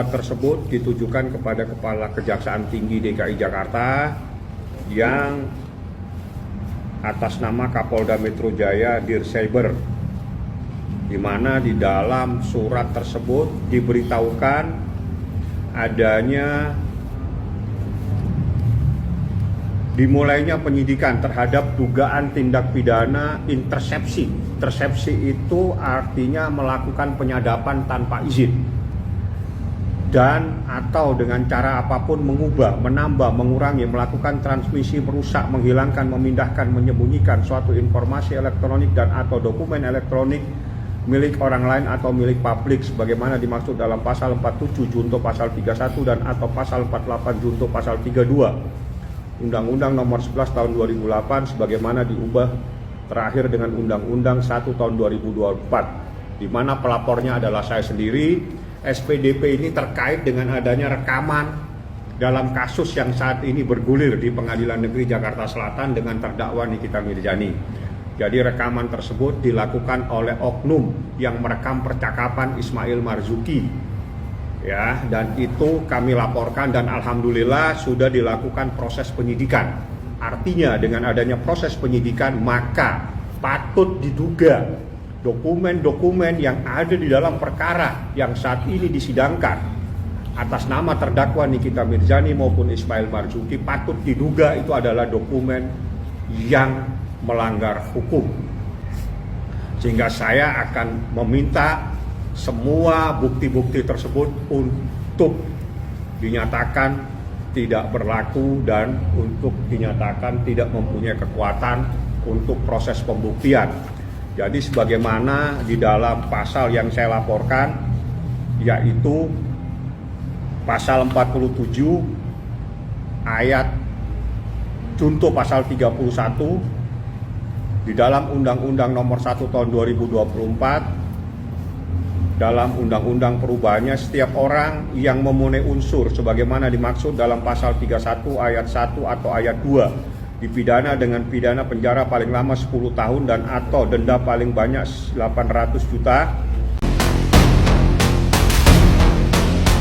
tersebut ditujukan kepada Kepala Kejaksaan Tinggi DKI Jakarta yang atas nama Kapolda Metro Jaya Dircyber, di mana di dalam surat tersebut diberitahukan adanya dimulainya penyidikan terhadap dugaan tindak pidana intersepsi. Intersepsi itu artinya melakukan penyadapan tanpa izin dan atau dengan cara apapun mengubah, menambah, mengurangi, melakukan transmisi, merusak, menghilangkan, memindahkan, menyembunyikan suatu informasi elektronik dan atau dokumen elektronik milik orang lain atau milik publik sebagaimana dimaksud dalam pasal 47 junto pasal 31 dan atau pasal 48 junto pasal 32 Undang-Undang Nomor 11 Tahun 2008 sebagaimana diubah terakhir dengan Undang-Undang 1 Tahun 2024, di mana pelapornya adalah saya sendiri. SPDP ini terkait dengan adanya rekaman dalam kasus yang saat ini bergulir di Pengadilan Negeri Jakarta Selatan dengan terdakwa Nikita Mirzani. Jadi rekaman tersebut dilakukan oleh oknum yang merekam percakapan Ismail Marzuki. Ya, dan itu kami laporkan dan alhamdulillah sudah dilakukan proses penyidikan. Artinya dengan adanya proses penyidikan maka patut diduga dokumen-dokumen yang ada di dalam perkara yang saat ini disidangkan atas nama terdakwa Nikita Mirzani maupun Ismail Marzuki patut diduga itu adalah dokumen yang melanggar hukum. Sehingga saya akan meminta semua bukti-bukti tersebut untuk dinyatakan tidak berlaku dan untuk dinyatakan tidak mempunyai kekuatan untuk proses pembuktian. Jadi sebagaimana di dalam pasal yang saya laporkan, yaitu pasal 47 ayat junto pasal 31 di dalam Undang-Undang Nomor 1 Tahun 2024, dalam undang-undang perubahannya, setiap orang yang memenuhi unsur sebagaimana dimaksud dalam pasal 31 ayat 1 atau ayat 2 dipidana dengan pidana penjara paling lama 10 tahun dan atau denda paling banyak 800 juta.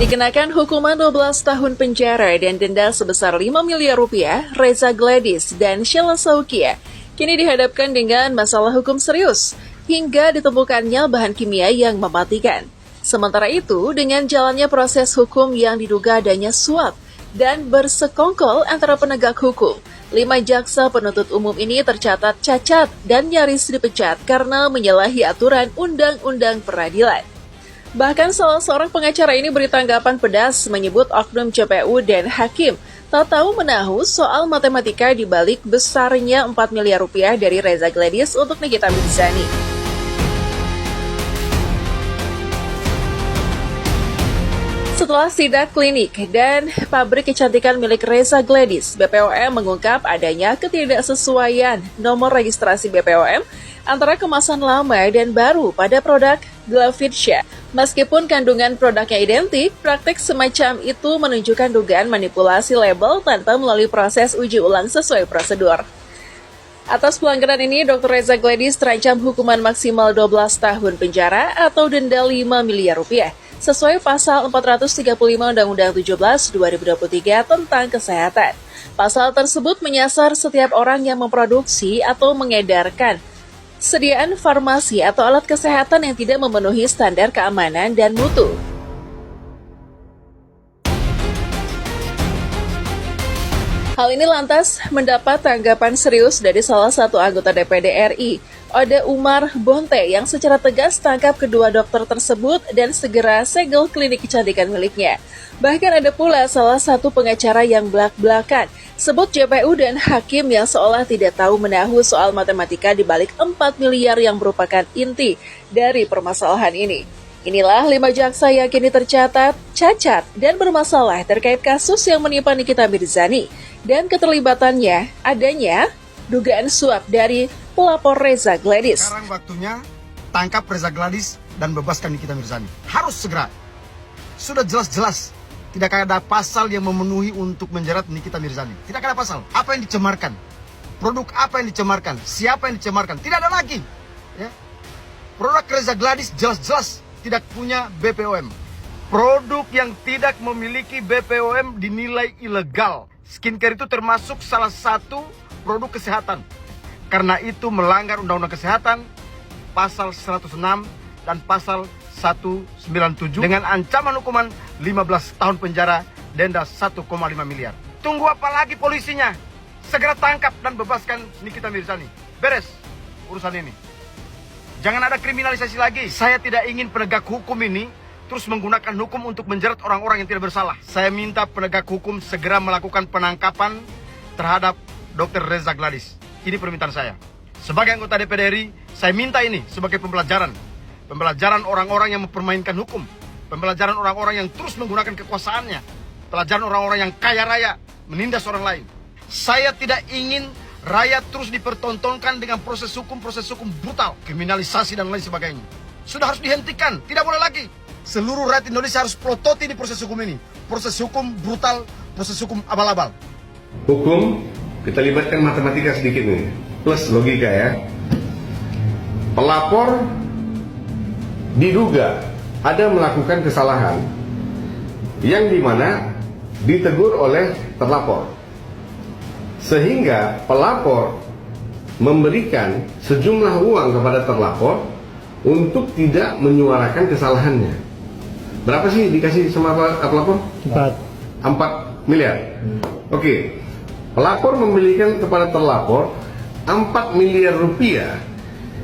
Dikenakan hukuman 12 tahun penjara dan denda sebesar 5 miliar rupiah, Reza Gladys dan Sheila Saukia kini dihadapkan dengan masalah hukum serius hingga ditemukannya bahan kimia yang mematikan. Sementara itu, dengan jalannya proses hukum yang diduga adanya suap dan bersekongkol antara penegak hukum, 5 jaksa penuntut umum ini tercatat cacat dan nyaris dipecat karena menyalahi aturan undang-undang peradilan. Bahkan salah seorang pengacara ini beri tanggapan pedas menyebut oknum JPU dan hakim tak tahu menahu soal matematika di balik besarnya 4 miliar rupiah dari Reza Gladys untuk Nikita Mirzani. Setelah sidak klinik dan pabrik kecantikan milik Reza Gladys, BPOM mengungkap adanya ketidaksesuaian nomor registrasi BPOM antara kemasan lama dan baru pada produk Glavidsha. Meskipun kandungan produknya identik, praktik semacam itu menunjukkan dugaan manipulasi label tanpa melalui proses uji ulang sesuai prosedur. Atas pelanggaran ini, Dr. Reza Gladys terancam hukuman maksimal 12 tahun penjara atau denda 5 miliar rupiah. Sesuai pasal 435 Undang-Undang 17 2023 tentang kesehatan. Pasal tersebut menyasar setiap orang yang memproduksi atau mengedarkan sediaan farmasi atau alat kesehatan yang tidak memenuhi standar keamanan dan mutu. Hal ini lantas mendapat tanggapan serius dari salah satu anggota DPD RI, Ode Umar Bonte, yang secara tegas tangkap kedua dokter tersebut dan segera segel klinik kecantikan miliknya. Bahkan ada pula salah satu pengacara yang belak-belakan, sebut JPU dan hakim yang seolah tidak tahu menahu soal matematika di balik 4 miliar yang merupakan inti dari permasalahan ini. Inilah 5 jaksa yang kini tercatat cacat dan bermasalah terkait kasus yang menimpa Nikita Mirzani dan keterlibatannya adanya dugaan suap dari pelapor Reza Gladys. Sekarang waktunya tangkap Reza Gladys dan bebaskan Nikita Mirzani. Harus segera. Sudah jelas-jelas tidak ada pasal yang memenuhi untuk menjerat Nikita Mirzani. Tidak ada pasal. Apa yang dicemarkan? Produk apa yang dicemarkan? Siapa yang dicemarkan? Tidak ada lagi. Ya. Produk Reza Gladys jelas-jelas tidak punya BPOM. Produk yang tidak memiliki BPOM dinilai ilegal. Skincare itu termasuk salah satu produk kesehatan. Karena itu melanggar Undang-Undang Kesehatan pasal 106 dan pasal 197 dengan ancaman hukuman 15 tahun penjara, denda 1,5 miliar. Tunggu apa lagi polisinya? Segera tangkap dan bebaskan Nikita Mirzani. Beres urusan ini. Jangan ada kriminalisasi lagi. Saya tidak ingin penegak hukum ini terus menggunakan hukum untuk menjerat orang-orang yang tidak bersalah. Saya minta penegak hukum segera melakukan penangkapan terhadap Dr. Reza Gladys. Ini permintaan saya. Sebagai anggota DPD RI, saya minta ini sebagai pembelajaran. Pembelajaran orang-orang yang mempermainkan hukum. Pembelajaran orang-orang yang terus menggunakan kekuasaannya. Pelajaran orang-orang yang kaya raya menindas orang lain. Saya tidak ingin rakyat terus dipertontonkan dengan proses hukum brutal, kriminalisasi dan lain sebagainya. Sudah harus dihentikan, tidak boleh lagi. Seluruh rakyat Indonesia harus plototi di proses hukum ini. Proses hukum brutal, proses hukum abal-abal. Hukum, kita libatkan matematika sedikit nih, plus logika ya. Pelapor diduga ada melakukan kesalahan yang dimana ditegur oleh terlapor. Sehingga pelapor memberikan sejumlah uang kepada terlapor untuk tidak menyuarakan kesalahannya. Berapa sih dikasih sama pelapor? 4 miliar. Oke. Pelapor memberikan kepada terlapor 4 miliar rupiah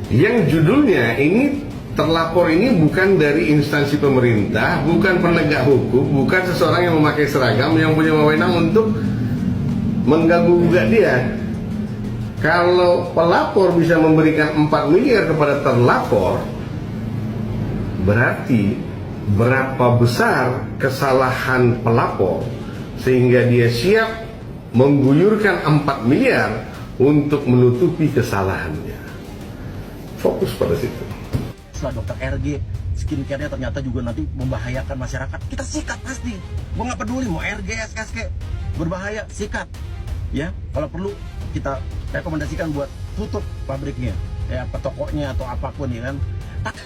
yang judulnya ini terlapor ini bukan dari instansi pemerintah, bukan penegak hukum, bukan seseorang yang memakai seragam yang punya wewenang untuk mengganggu-gugat dia. Kalau pelapor bisa memberikan 4 miliar kepada terlapor, berarti berapa besar kesalahan pelapor sehingga dia siap mengguyurkan 4 miliar untuk menutupi kesalahannya. Fokus pada situ. Setelah dokter RG, skincare-nya ternyata juga nanti membahayakan masyarakat, kita sikat pasti. Gue nggak peduli mau RG, SKSK, berbahaya, sikat. Ya, kalau perlu kita rekomendasikan buat tutup pabriknya, ya, tokonya atau apapun ya kan.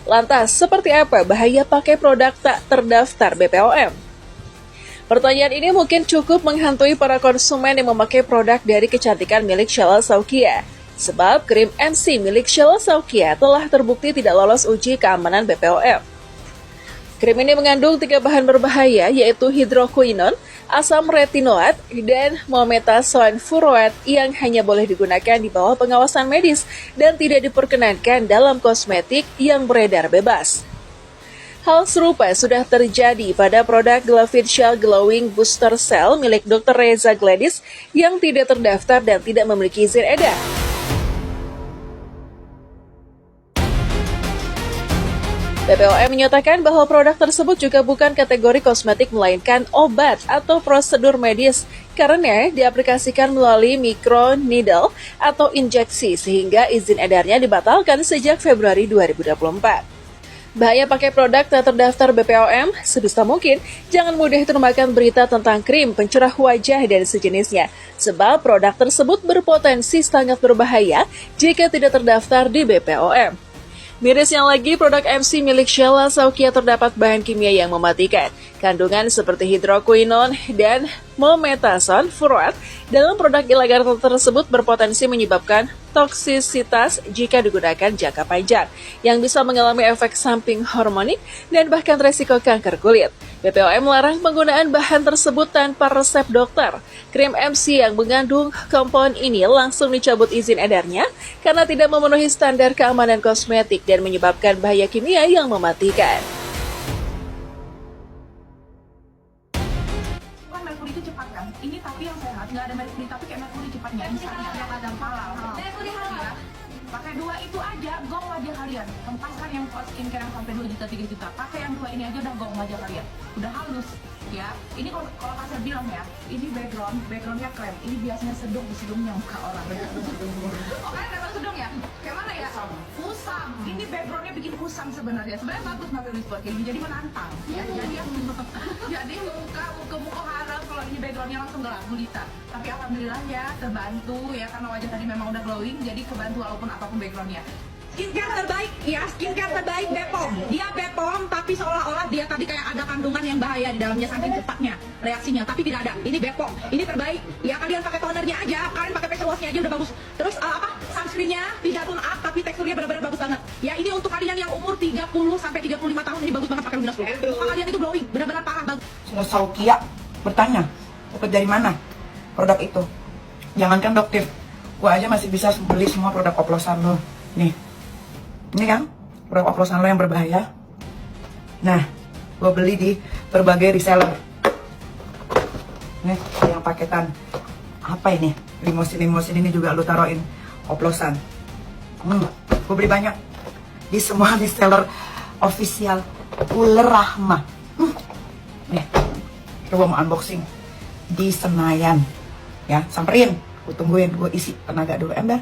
Lantas, seperti apa bahaya pakai produk tak terdaftar BPOM? Pertanyaan ini mungkin cukup menghantui para konsumen yang memakai produk dari kecantikan milik Sheila Saukia. Sebab krim MC milik Sheila Saukia telah terbukti tidak lolos uji keamanan BPOM. Krim ini mengandung 3 bahan berbahaya yaitu hidroquinone, asam retinoat, dan mometasone furoat yang hanya boleh digunakan di bawah pengawasan medis dan tidak diperkenankan dalam kosmetik yang beredar bebas. Hal serupa sudah terjadi pada produk Glavit Shell Glowing Booster Cell milik Dr. Reza Gladys yang tidak terdaftar dan tidak memiliki izin edar. BPOM menyatakan bahwa produk tersebut juga bukan kategori kosmetik melainkan obat atau prosedur medis karena diaplikasikan melalui microneedle atau injeksi sehingga izin edarnya dibatalkan sejak Februari 2024. Bahaya pakai produk tak terdaftar BPOM, sebisa mungkin jangan mudah termakan berita tentang krim pencerah wajah dan sejenisnya, sebab produk tersebut berpotensi sangat berbahaya jika tidak terdaftar di BPOM. Mirisnya lagi, produk MC milik Sheila Saukia terdapat bahan kimia yang mematikan. Kandungan seperti hidroquinone dan mometasone furoat dalam produk ilegal tersebut berpotensi menyebabkan toksisitas jika digunakan jangka panjang, yang bisa mengalami efek samping hormonik dan bahkan resiko kanker kulit. BPOM melarang penggunaan bahan tersebut tanpa resep dokter. Krim MC yang mengandung kompon ini langsung dicabut izin edarnya karena tidak memenuhi standar keamanan kosmetik dan menyebabkan bahaya kimia yang mematikan. Kan merkuri itu cepat kan? Ini tapi yang sehat, nggak ada merkuri tapi kayak merkuri cepatnya. Ini yang ada halal. Merkuri halal. Pakai 2 itu aja, gong wajah kalian. Hempaskan yang skincare yang sampai 2 juta, 3 juta. Pakai yang 2 ini aja udah gong wajah kalian. Udah halus, ya. Ini kalau saya bilang ya, ini backgroundnya krem. Ini biasanya sedung di sedungnya muka orang. Oh kan ada sedung ya? Kayak mana ya? Kusam. Ini backgroundnya bikin kusam sebenarnya. Sebenarnya bagus pakai whisper kayak gini, jadi menantang. Ya, jadi muka haram kalau ini backgroundnya langsung gelap gulita. Tapi alhamdulillah ya terbantu ya karena wajah tadi memang udah glowing, jadi kebantu walaupun apapun backgroundnya. skincare terbaik, ya skincare terbaik Bepom. Dia Bepom tapi seolah-olah dia tadi kayak ada kandungan yang bahaya di dalamnya saking cepatnya reaksinya, tapi tidak ada. Ini Bepom, ini terbaik. Ya kalian pakai tonernya aja, kalian pakai facial washnya aja udah bagus. Terus sunscreennya tidak tone up tapi teksturnya benar-benar bagus banget. Ya ini untuk kalian yang umur 30 sampai 35 tahun ini bagus banget pakai Luminous Glow. Muka kalian itu glowing, benar-benar parah bagus. Sudah Saukia bertanya, dapat dari mana produk itu? Jangankan dokter, gua aja masih bisa beli semua produk oplosan lo. Nih, ini kan produk oplosan lo yang berbahaya. Nah, gua beli di berbagai reseller. Nih, yang paketan. Apa ini? Limosin ini juga lo taruhin oplosan. Gua beli banyak di semua reseller official Uler Rahma. Nih, coba mau unboxing di Senayan. Ya, samperin, gue tungguin, gue isi tenaga dulu ember.